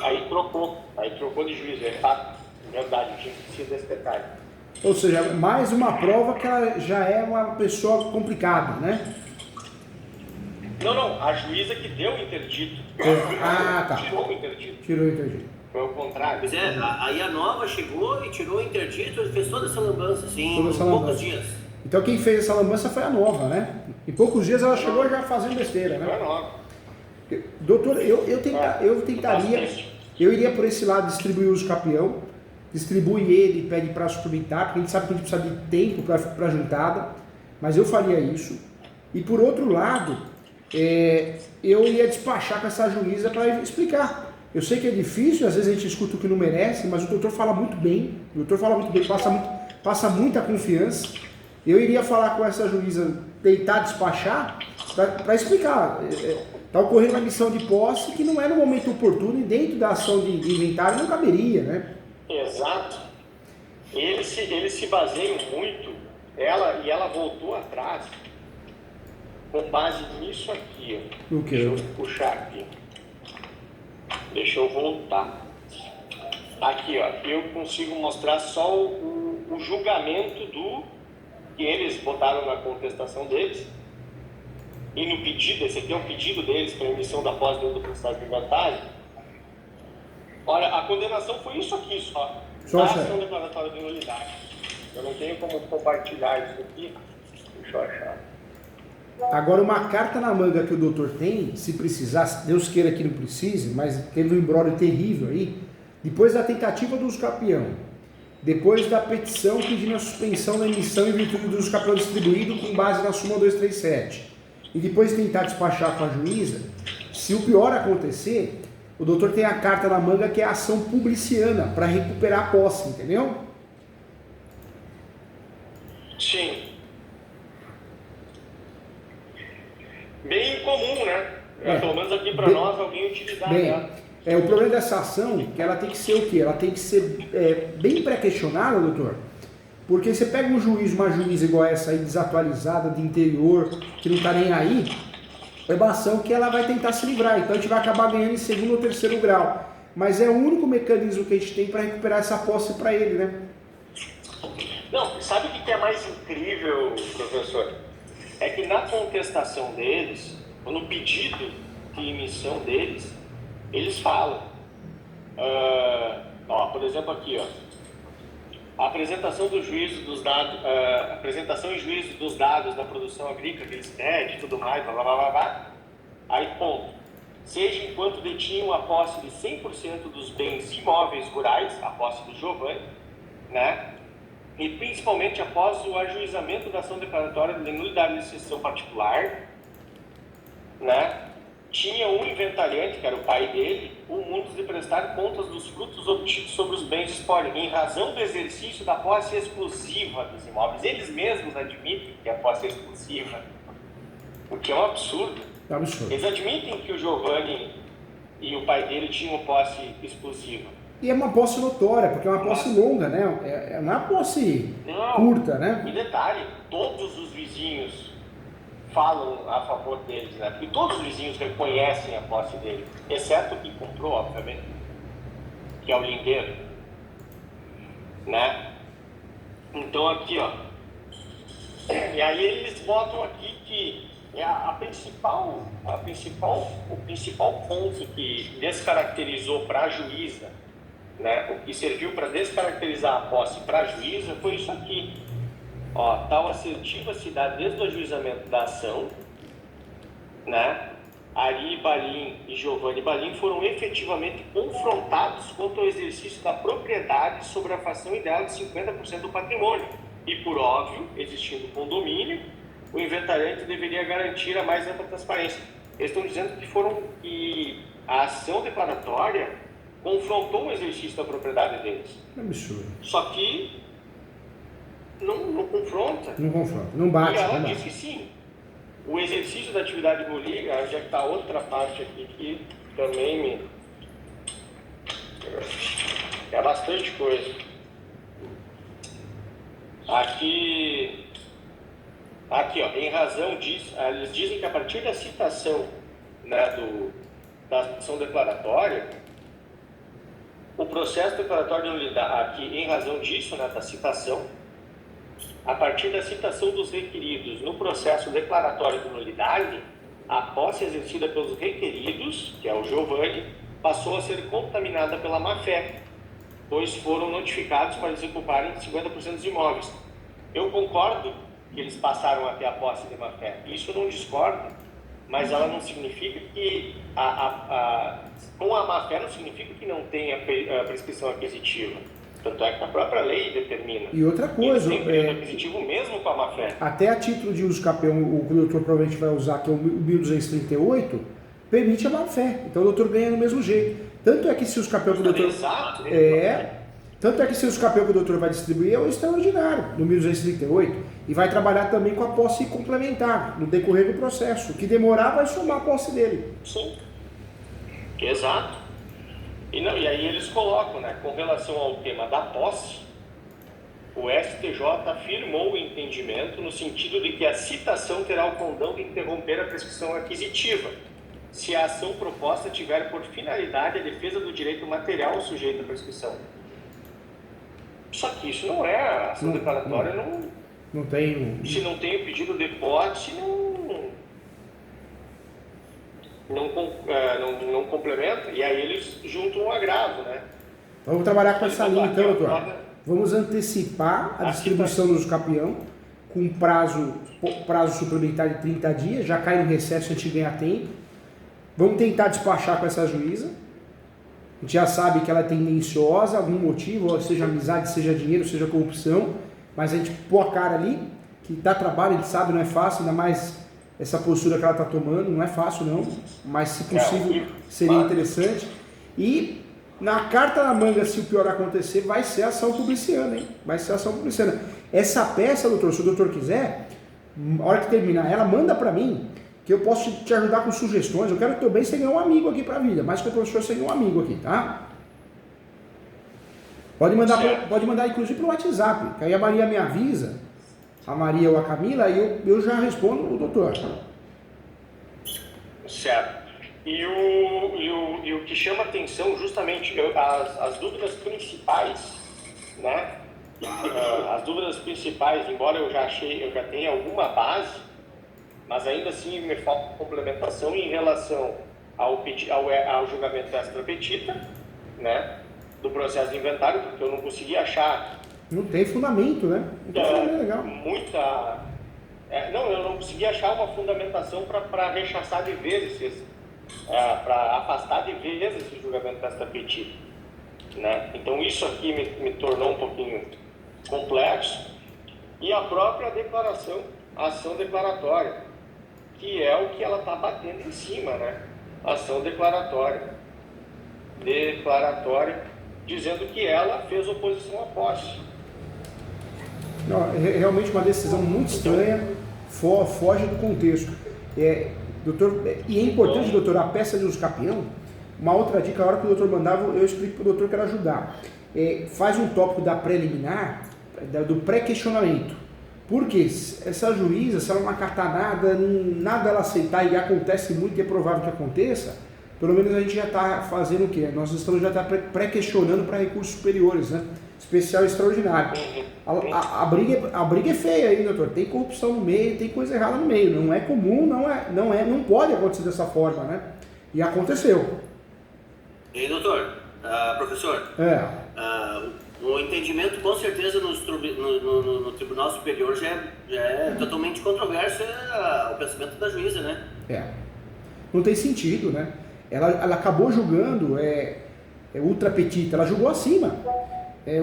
Aí trocou de juízo, é fato, verdade, tinha sido esse detalhe. Ou seja, mais uma prova que ela já é uma pessoa complicada, né? Não, a juíza que deu o interdito. Tá. Tirou o interdito. Tirou o interdito. Foi o contrário. Pois é, aí a nova chegou e tirou o interdito e fez toda essa lambança, assim, Toda em essa poucos lambança. dias. Então quem fez essa lambança foi a nova, né? Em poucos dias ela chegou já fazendo besteira, Foi né? nova. Doutor, eu tentaria, eu iria por esse lado, distribuir o uso capião, distribui ele, pede para suplementar, porque a gente sabe que a gente precisa de tempo para juntada, mas eu faria isso. E por outro lado, eu ia despachar com essa juíza para explicar. Eu sei que é difícil, às vezes a gente escuta o que não merece, mas o doutor fala muito bem, passa muita confiança. Eu iria falar com essa juíza, tentar despachar, para explicar. Está ocorrendo uma missão de posse que não é no momento oportuno e dentro da ação de inventário não caberia, né? Exato. Eles se baseiam muito, ela voltou atrás com base nisso aqui. Ó. O quê? Deixa eu puxar aqui. Deixa eu voltar. Aqui, ó, eu consigo mostrar só o julgamento que eles botaram na contestação deles. E no pedido, esse aqui é o pedido deles para emissão da posse dentro do processo de inventario. Olha, a condenação foi isso aqui só. Só a certo. ação declaratória de nulidade. Eu não tenho como compartilhar isso aqui. Deixa eu achar. Agora, uma carta na manga que o doutor tem, se precisar, Deus queira que não precise, mas teve um imbróglio terrível aí, depois da tentativa do uso capião, depois da petição pedindo a suspensão da emissão em virtude do uso capião distribuído com base na súmula 237, e depois tentar despachar com a juíza, se o pior acontecer, o doutor tem a carta na manga que é a ação publiciana, para recuperar a posse, entendeu? Sim. Bem comum, né? Pelo menos aqui para nós, alguém utilizar ela. O problema dessa ação é que ela tem que ser o quê? Ela tem que ser bem pré-questionada, doutor. Porque você pega um juiz, uma juíza igual essa aí, desatualizada, de interior, que não está nem aí, é uma ação que ela vai tentar se livrar. Então a gente vai acabar ganhando em segundo ou terceiro grau. Mas é o único mecanismo que a gente tem para recuperar essa posse para ele, né? Não, sabe o que é mais incrível, professor? É que na contestação deles, ou no pedido de emissão deles, eles falam. Por exemplo aqui, a apresentação do juízo dos dados, apresentação e juízo dos dados da produção agrícola que eles pedem, tudo mais, blá blá blá blá. Aí, ponto. Seja enquanto detinham a posse de 100% dos bens imóveis rurais, a posse do Giovanni, né? E principalmente após o ajuizamento da ação declaratória de nulidade de licitação particular, né? Tinha um inventariante, que era o pai dele, o mundo de prestar contas dos frutos obtidos sobre os bens de espólio, em razão do exercício da posse exclusiva dos imóveis. Eles mesmos admitem que a posse é exclusiva, o que é um absurdo. É um absurdo. Eles admitem que o Giovanni e o pai dele tinham posse exclusiva. E é uma posse notória, porque é uma posse longa, né? Não é uma posse curta, né? E detalhe, todos os vizinhos falam a favor deles, né? Porque todos os vizinhos reconhecem a posse dele, exceto quem comprou, obviamente, que é o lindeiro, né? Então aqui, e aí eles botam aqui que o principal ponto que descaracterizou para a juíza, né? O que serviu para descaracterizar a posse para a juíza foi isso aqui. Tal assertiva se dá desde o ajuizamento da ação, né? Ari Balim e Giovanni Balim foram efetivamente confrontados quanto ao exercício da propriedade sobre a fração ideal de 50% do patrimônio. E, por óbvio, existindo condomínio, o inventariante deveria garantir a mais ampla transparência. Eles estão dizendo que a ação declaratória confrontou o exercício da propriedade deles. É absurdo. Só que não confronta. Não confronta, não bate. E ela diz que sim. O exercício da atividade ruliga, já que está outra parte aqui que também me... é bastante coisa. Aqui, em razão disso, eles dizem que a partir da citação, né, da ação declaratória, o processo declaratório de nulidade, aqui, em razão disso, né, da citação, a partir da citação dos requeridos no processo declaratório de nulidade, a posse exercida pelos requeridos, que é o Giovanni, passou a ser contaminada pela má-fé, pois foram notificados para desocuparem 50% dos imóveis. Eu concordo que eles passaram a ter a posse de má-fé. Isso eu não discordo, mas ela não significa que com a má-fé não significa que não tenha a prescrição aquisitiva. Tanto é que a própria lei determina. E outra coisa, tem período aquisitivo mesmo com a má-fé. Até a título de uso capião, o que o doutor provavelmente vai usar, que é o 1238, permite a má-fé. Então o doutor ganha do mesmo jeito. Tanto é que se os capião que o doutor... Exato. Tanto é que se os capião que o doutor vai distribuir é o extraordinário, no 1238, e vai trabalhar também com a posse complementar, no decorrer do processo. O que demorar vai somar a posse dele. Sim. Exato. E aí eles colocam, né, com relação ao tema da posse, o STJ afirmou o entendimento no sentido de que a citação terá o condão de interromper a prescrição aquisitiva, se a ação proposta tiver por finalidade a defesa do direito material sujeito à prescrição. Só que isso não é, a ação declaratória não tem... Se não tem o pedido de posse, não complementa, e aí eles juntam um agravo, né? Vamos trabalhar com essa linha então, doutor. Vamos antecipar a distribuição dos capião com prazo suplementar de 30 dias, já cai no recesso, a gente ganha tempo. Vamos tentar despachar com essa juíza. A gente já sabe que ela é tendenciosa, algum motivo, ou seja amizade, seja dinheiro, seja corrupção, mas a gente pôr a cara ali, que dá trabalho, a gente sabe, não é fácil, ainda mais essa postura que ela está tomando, não é fácil não, mas se possível seria interessante. E na carta na manga, se o pior acontecer, vai ser ação publiciana, hein? Vai ser ação publiciana. Essa peça, doutor, se o doutor quiser, a hora que terminar ela, manda para mim, que eu posso te ajudar com sugestões. Eu quero que também você ganhe um amigo aqui para a vida, mais que o professor, você ganhe um amigo aqui, tá? Pode mandar inclusive pelo WhatsApp, que aí a Maria me avisa, a Maria ou a Camila, e eu já respondo o doutor. Certo. E o que chama atenção, justamente, as dúvidas principais, né? As dúvidas principais, embora eu já tenha alguma base, mas ainda assim me falta complementação em relação ao julgamento extra petita, né? Do processo de inventário, porque eu não consegui achar. Não tem fundamento, né? Não tem fundamento legal. Eu não consegui achar uma fundamentação para rechaçar de vez para afastar de vez esse julgamento extra petita, né? Então isso aqui me tornou um pouquinho complexo. E a própria declaração, a ação declaratória, que é o que ela está batendo em cima, né? Ação declaratória, dizendo que ela fez oposição à posse. Não, é realmente uma decisão muito estranha, foge do contexto. Doutor, e é importante, doutor, a peça de uso capião, uma outra dica, a hora que o doutor mandava, eu explico para o doutor que era ajudar. Faz um tópico da preliminar, do pré-questionamento. Porque essa juíza, se ela não acatar nada ela aceitar, e acontece muito e é provável que aconteça, pelo menos a gente já está fazendo o quê? Nós estamos já pré-questionando para recursos superiores, né? Especial e extraordinário. A briga é feia aí, doutor. Tem corrupção no meio, tem coisa errada no meio. Não é comum, não pode acontecer dessa forma, né? E aconteceu. E aí, doutor, professor? O entendimento, com certeza, no Tribunal Superior já é totalmente controverso o pensamento da juíza, né? Não tem sentido, né? Ela acabou julgando ultra petita, ela julgou acima.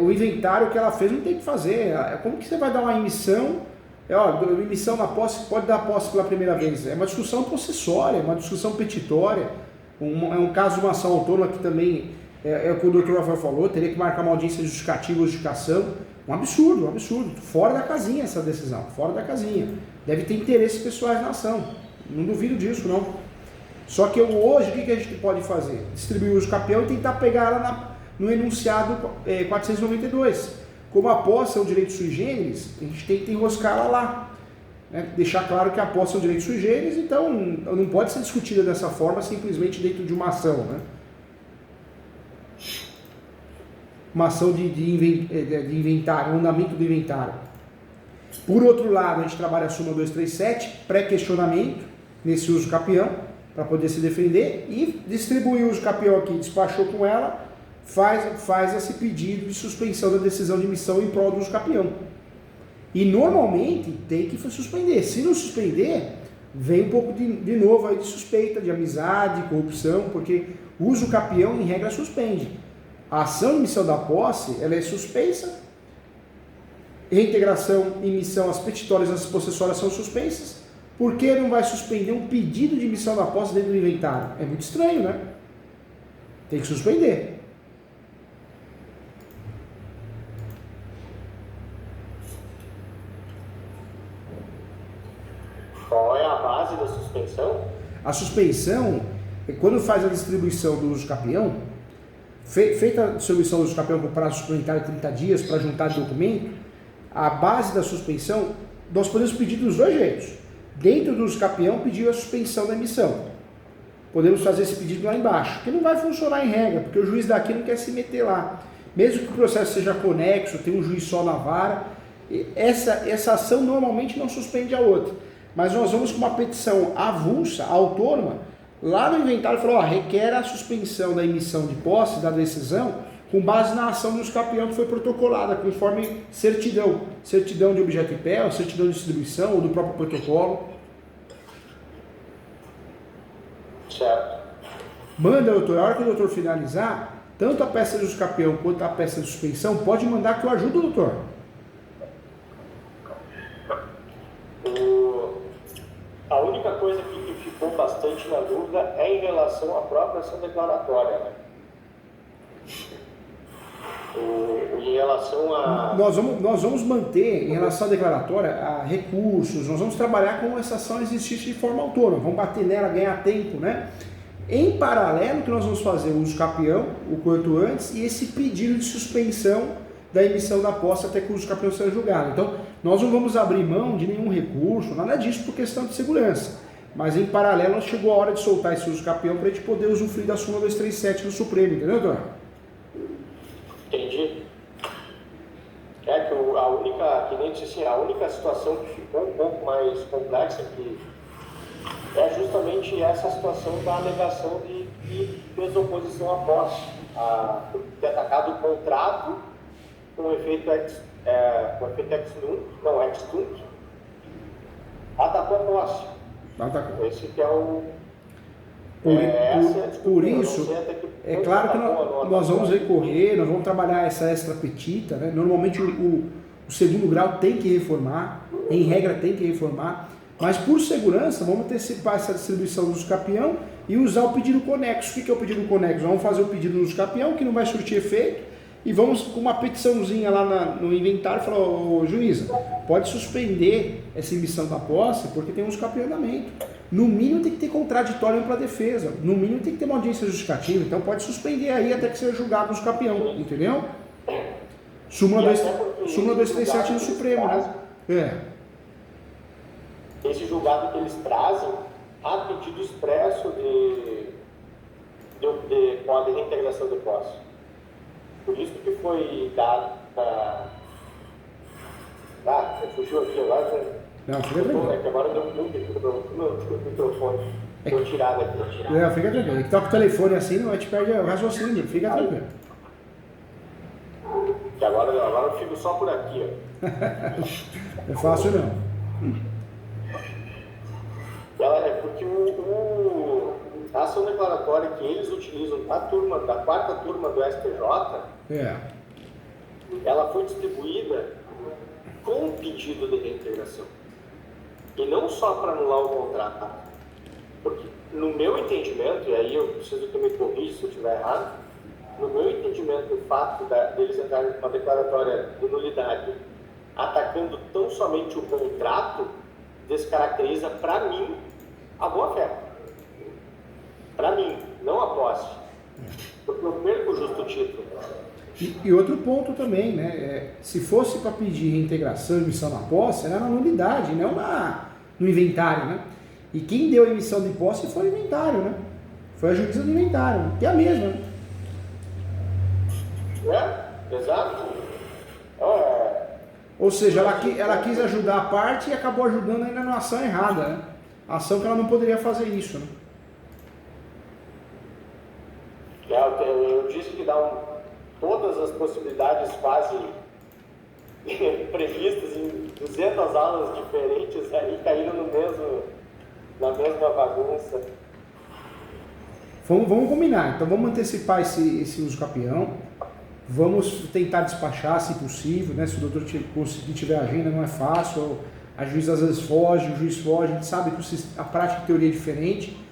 O inventário que ela fez não tem o que fazer. Como que você vai dar uma emissão? Emissão na posse, pode dar posse pela primeira vez. É uma discussão possessória, uma discussão petitória. É um caso de uma ação autônoma que também é o que o doutor Rafael falou, teria que marcar uma audiência justificativa ou justificação. Um absurdo. Fora da casinha essa decisão, fora da casinha. Deve ter interesses pessoais na ação. Não duvido disso, não. Só que hoje, o que a gente pode fazer? Distribuir o uso capião e tentar pegar ela no enunciado 492. Como a posse é um direito sui generis, a gente tem que enroscar ela lá. Né? Deixar claro que a posse é um direito sui generis, então não pode ser discutida dessa forma simplesmente dentro de uma ação. Né? Uma ação de inventário, um andamento do inventário. Por outro lado, a gente trabalha a súmula 237, pré-questionamento, nesse uso capião, para poder se defender, e distribuir o uso capião aqui, despachou com ela, faz esse pedido de suspensão da decisão de emissão em prol do uso capião. E normalmente tem que suspender. Se não suspender, vem um pouco de novo aí de suspeita, de amizade, corrupção, porque o uso capião, em regra, suspende. A ação de emissão da posse, ela é suspensa, reintegração e emissão, as petitórias e as possessórias são suspensas. Por que não vai suspender um pedido de emissão da posse dentro do inventário? É muito estranho, né? Tem que suspender. Qual é a base da suspensão? A suspensão, quando faz a distribuição do uso capião, feita a distribuição do uso capião com prazo suplementar de 30 dias para juntar documento, a base da suspensão, nós podemos pedir dos dois jeitos. Dentro do uso capião, pedir a suspensão da emissão. Podemos fazer esse pedido lá embaixo, que não vai funcionar em regra, porque o juiz daqui não quer se meter lá. Mesmo que o processo seja conexo, tem um juiz só na vara, essa ação normalmente não suspende a outra. Mas nós vamos com uma petição avulsa, autônoma, lá no inventário falou, requer a suspensão da emissão de posse, da decisão, com base na ação do uso capião que foi protocolada, conforme certidão de objeto e pé, ou certidão de distribuição, ou do próprio protocolo. Certo. Manda, doutor, a hora que o doutor finalizar, tanto a peça de uso capião quanto a peça de suspensão, pode mandar que eu ajudo, doutor. A única coisa que ficou bastante na dúvida é em relação à própria ação declaratória, né? em relação a... Nós vamos manter, em relação à declaratória, recursos, nós vamos trabalhar com essa ação exercício de forma autônoma, vamos bater nela, ganhar tempo, né? Em paralelo, que nós vamos fazer o uso capião, o quanto antes, e esse pedido de suspensão da emissão da posse até que o uso capião seja julgado. Então, nós não vamos abrir mão de nenhum recurso, nada disso por questão de segurança. Mas em paralelo, chegou a hora de soltar esse uso capião para a gente poder usufruir da súmula 237 do Supremo, entendeu, doutor? Entendi. É que a única, que nem disse assim, a única situação que ficou um pouco mais complexa que é justamente essa situação da alegação de desoposição à posse, ter atacado o contrato com efeito ex tunc, atacou a posse. Esse que é o... Por isso, é claro que nós vamos recorrer, nós vamos trabalhar essa extra petita, né? Normalmente o segundo grau tem que reformar, em regra tem que reformar, mas por segurança vamos antecipar essa distribuição do uso capião e usar o pedido conexo. O que é o pedido conexo? Vamos fazer o pedido do uso capião, que não vai surtir efeito, e vamos com uma petiçãozinha lá no inventário falar, ô juíza, pode suspender essa emissão da posse porque tem uso capião em andamento. No mínimo tem que ter contraditório para a defesa, no mínimo tem que ter uma audiência justificativa, então pode suspender aí até que seja julgado o uso capião, entendeu? Súmula 237 do Supremo, né? Esse julgado que eles trazem há pedido expresso com a reintegração de posse. Por isso que foi dado para... fugiu aqui agora. Não, fica tranquilo. É que agora deu um microfone. Deu tirado aqui. Não, fica tranquilo. Que toca o telefone assim, não vai te perder o raciocínio, fica tranquilo. Que agora eu fico só por aqui, ó. Não é fácil não. É porque a ação declaratória que eles utilizam da quarta turma do STJ, ela foi distribuída com pedido de reintegração. E não só para anular o contrato. Porque, no meu entendimento, e aí eu preciso que me corrija se eu estiver errado, no meu entendimento, o fato deles entrarem com uma declaratória de nulidade atacando tão somente o contrato descaracteriza, para mim, a boa-fé. Para mim, não a posse. Porque eu perco o justo título. E outro ponto também, né? Se fosse para pedir reintegração e emissão na posse, era na nulidade, não no inventário, né? E quem deu a emissão de posse foi o inventário, né? Foi a juíza do inventário, né? Que é a mesma, né? Exato. Ou seja, ela quis ajudar a parte e acabou ajudando ainda na ação errada, né? A ação que ela não poderia fazer isso, né? Eu disse que dá todas as possibilidades quase previstas em 200 aulas diferentes aí caíram na mesma bagunça. Vamos combinar, então vamos antecipar esse uso capião, vamos tentar despachar se possível, né? Se o doutor conseguir tiver agenda não é fácil, a juíza às vezes foge, o juiz foge, a gente sabe que a prática de teoria é diferente.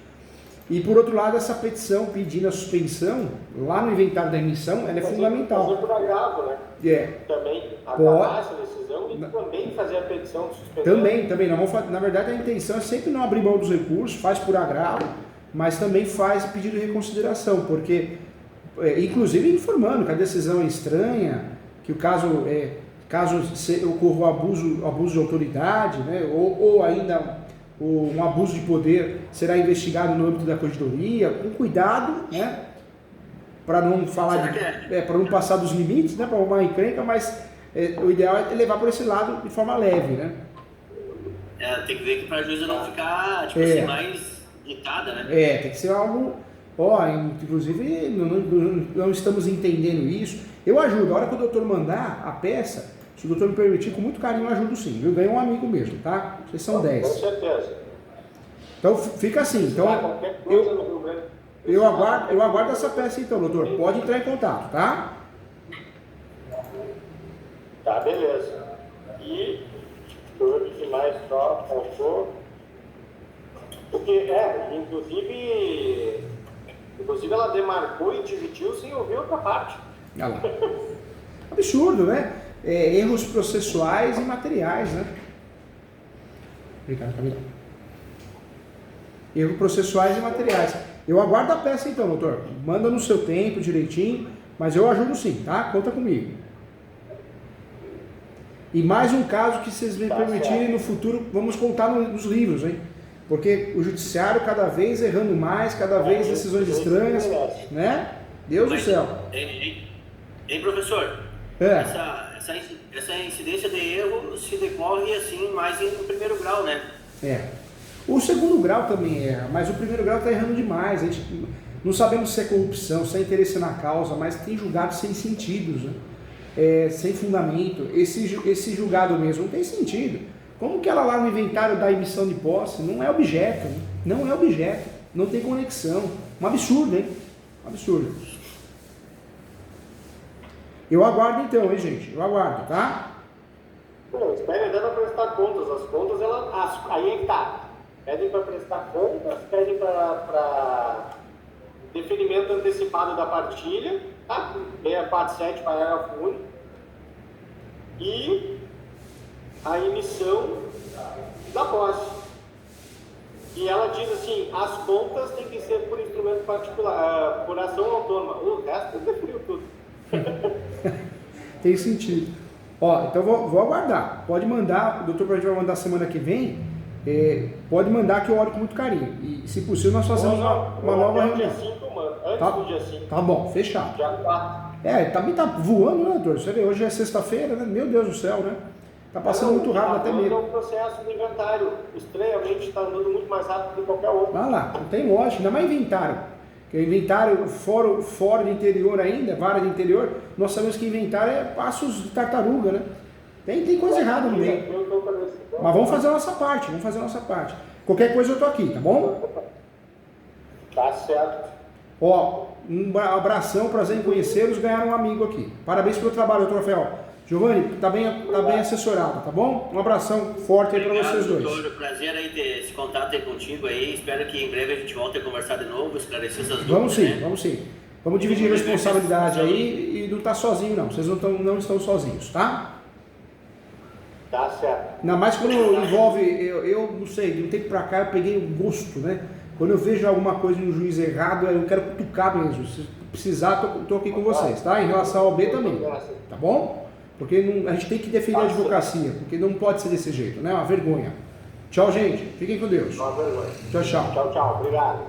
E por outro lado, essa petição pedindo a suspensão, lá no inventário da emissão, ela é fundamental. Fazer por agravo, né? Também acabar essa decisão e também fazer a petição de suspensão. Também. Na verdade, a intenção é sempre não abrir mão dos recursos, faz por agravo, mas também faz pedido de reconsideração, porque, inclusive informando que a decisão é estranha, que o caso ocorra o abuso de autoridade, né? ou ainda um abuso de poder será investigado no âmbito da corregedoria, com cuidado, né? Para não falar para não passar dos limites, né? Para arrumar encrenca, mas o ideal é levar por esse lado de forma leve, né? Tem que ver que para a juíza não ficar assim, mais irritada, né? Tem que ser algo. Inclusive não estamos entendendo isso. Eu ajudo, a hora que o doutor mandar a peça, se o doutor me permitir, com muito carinho eu ajudo sim. Eu ganho um amigo mesmo, tá? Vocês são 10. Com certeza. Então fica assim. Então, eu aguardo essa peça então, doutor. Pode entrar em contato, tá? Tá, beleza. E o que mais só faltou? Porque, inclusive ela demarcou e dividiu sem ouvir outra parte. Olha lá. Absurdo, né? Erros processuais e materiais, né? Obrigado, Camila. Erros processuais e materiais. Eu aguardo a peça então, doutor. Manda no seu tempo, direitinho, mas eu ajudo sim, tá? Conta comigo. E mais um caso que vocês me permitirem no futuro, vamos contar nos livros, hein? Porque o judiciário cada vez errando mais, cada vez decisões estranhas, né? Deus do céu. Hein, professor? Essa incidência de erro se decorre assim mais no primeiro grau, né? O segundo grau também erra, mas o primeiro grau está errando demais. A gente não sabemos se é corrupção, se é interesse na causa, mas tem julgados sem sentidos, né? Sem fundamento. Esse julgado mesmo não tem sentido. Como que ela lá no inventário da emissão de posse não é objeto, né? Não é objeto, não tem conexão. Um absurdo, hein? Um absurdo. Eu aguardo então, hein, gente? Eu aguardo, tá? Pedem até para prestar contas. As contas, aí é que tá. Pedem para prestar contas, pedem para deferimento antecipado da partilha, tá? Bem a parte 7, parágrafo único. E a emissão da posse. E ela diz assim, as contas têm que ser por instrumento particular, por ação autônoma. O resto deferiu tudo. Tem sentido. Ó, então vou aguardar. Pode mandar, o doutor vai mandar semana que vem. Pode mandar que eu olho com muito carinho. E se possível nós fazemos uma nova reunião. Dia 5, mano. Antes do dia 5. Tá bom, fechado. Dia 4. Também tá voando, né, doutor? Você vê, hoje é sexta-feira, né? Meu Deus do céu, né? Tá passando muito rápido, até medo. É um processo de inventário. Estranhamente está andando muito mais rápido do que qualquer outro. Vai lá, não tem lógica, ainda mais inventário. Porque inventário, fora de interior ainda, vara de interior, nós sabemos que inventário é passos de tartaruga, né? Tem coisa errada no meio. Mas vamos fazer a nossa parte, Qualquer coisa eu tô aqui, tá bom? Tá certo. Ó, um abração, prazer em conhecê-los, ganharam um amigo aqui. Parabéns pelo trabalho, doutor Rafael. Giovanni, tá bem assessorado, tá bom? Um abração forte aí para vocês dois. Doutor, prazer aí ter esse contato aí contigo aí. Espero que em breve a gente volte a conversar de novo, esclarecer essas dúvidas. Vamos sim. Vamos dividir a responsabilidade aí e não tá sozinho não. Vocês não estão sozinhos, tá? Tá certo. Ainda mais quando envolve, eu não sei, de um tempo pra cá eu peguei um gosto, né? Quando eu vejo alguma coisa no juiz errado, eu quero cutucar mesmo. Se precisar, tô aqui com vocês, tá? Em relação ao B também, tá bom? Porque a gente tem que defender a advocacia, porque não pode ser desse jeito, né? É uma vergonha. Tchau, gente. Fiquem com Deus. Uma vergonha. Tchau. Tchau, obrigado.